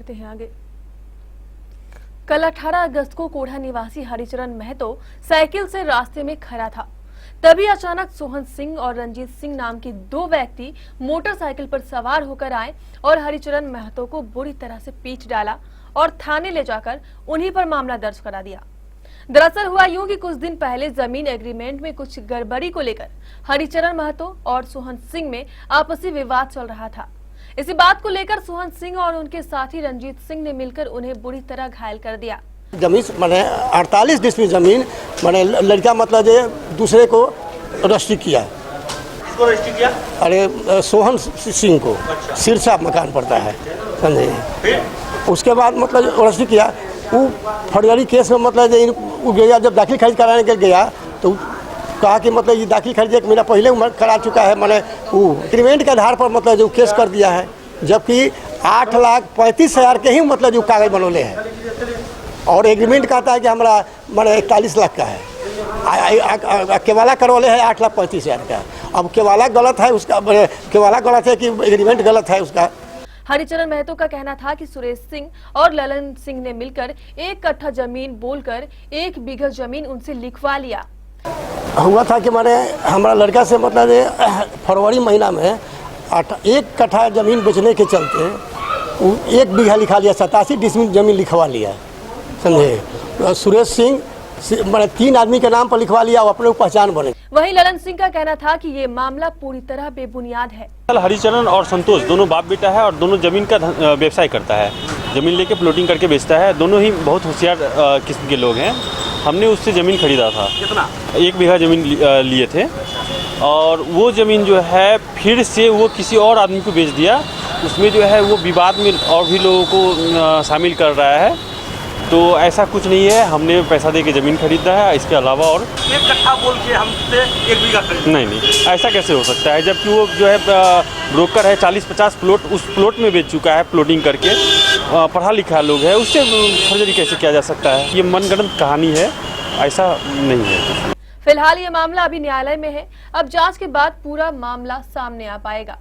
बढ़ते हैं आगे। कल 18 अगस्त को कोढ़ा निवासी हरिचरण महतो साइकिल से रास्ते में खड़ा था। तभी अचानक सोहन सिंह और रंजीत सिंह नाम के दो व्यक्ति मोटरसाइकिल पर सवार होकर आए और हरिचरण महतो को बुरी तरह से पीट डाला और थाने ले जाकर उन्हीं पर मामला दर्ज करा दिया। दरअसल हुआ यूं कि कुछ दिन पहले जमीन एग्रीमेंट में कुछ गड़बड़ी को लेकर हरिचरण महतो और सोहन सिंह में आपसी विवाद चल रहा था। इसी बात को लेकर सोहन सिंह और उनके साथी रंजीत सिंह ने मिलकर उन्हें बुरी तरह घायल कर दिया। जमीन मैंने 48 डिसमिल जमीन मैंने लड़का मतलब जो दूसरे को रजिस्ट्री किया। किसको रजिस्ट्री किया? अरे सोहन सिंह को। अच्छा। सिरसा मकान पड़ता है, समझे। फिर उसके बाद मतलब रजिस्ट्री किया। वो फर्जरी केस में मतलब वो गया, जब दाखिल खारिज कराने के गया तो कहा कि मतलब ये दाखिल खारिज 1 महीना पहले करा चुका है, मैंने वो एग्रीमेंट के आधार पर मतलब जो केस कर दिया है, जबकि 8,35,000 के ही मतलब जो कागज बनोले हैं और एग्रीमेंट कहता है कि हमारा मैंने 41 लाख का है। केवाला करवाले है 8,35,000 का। अब केवाला गलत है उसका, केवाला गलत है कि एग्रीमेंट गलत है उसका। हरिचरण महतो का कहना था कि सुरेश सिंह और ललन सिंह ने मिलकर 1 कट्ठा जमीन बोलकर 1 बीघा जमीन उनसे लिखवा लिया। हुआ था कि मैंने हमारा लड़का से मतलब फरवरी महीना में 1 कट्ठा जमीन बेचने के चलते 1 बीघा लिखा लिया, 87 डिसमिल जमीन लिखवा लिया, समझे। सुरेश सिंह मैंने 3 आदमी के नाम पर लिखवा लिया और अपने पहचान बने। वहीं ललन सिंह का कहना था कि ये मामला पूरी तरह बेबुनियाद है। हरिचरण और संतोष दोनों बाप बेटा है और दोनों जमीन का व्यवसाय करता है, जमीन लेके प्लॉटिंग करके बेचता है। दोनों ही बहुत होशियार किस्म के लोग हैं। हमने उससे ज़मीन खरीदा था। कितना? 1 बीघा ज़मीन लिए थे और वो ज़मीन जो है फिर से वो किसी और आदमी को बेच दिया। उसमें जो है वो विवाद में और भी लोगों को शामिल कर रहा है। तो ऐसा कुछ नहीं है, हमने पैसा दे के ज़मीन खरीदा है। इसके अलावा और 1 कट्ठा बोल के हमसे 1 बीघा खरीदा। नहीं, ऐसा कैसे हो सकता है, जबकि वो जो है ब्रोकर है, 40-50 प्लॉट उस प्लॉट में बेच चुका है प्लॉटिंग करके। पढ़ा लिखा लोग है, उससे फर्जरी कैसे किया जा सकता है? ये मनगढ़ंत कहानी है, ऐसा नहीं है। फिलहाल ये मामला अभी न्यायालय में है। अब जांच के बाद पूरा मामला सामने आ पाएगा।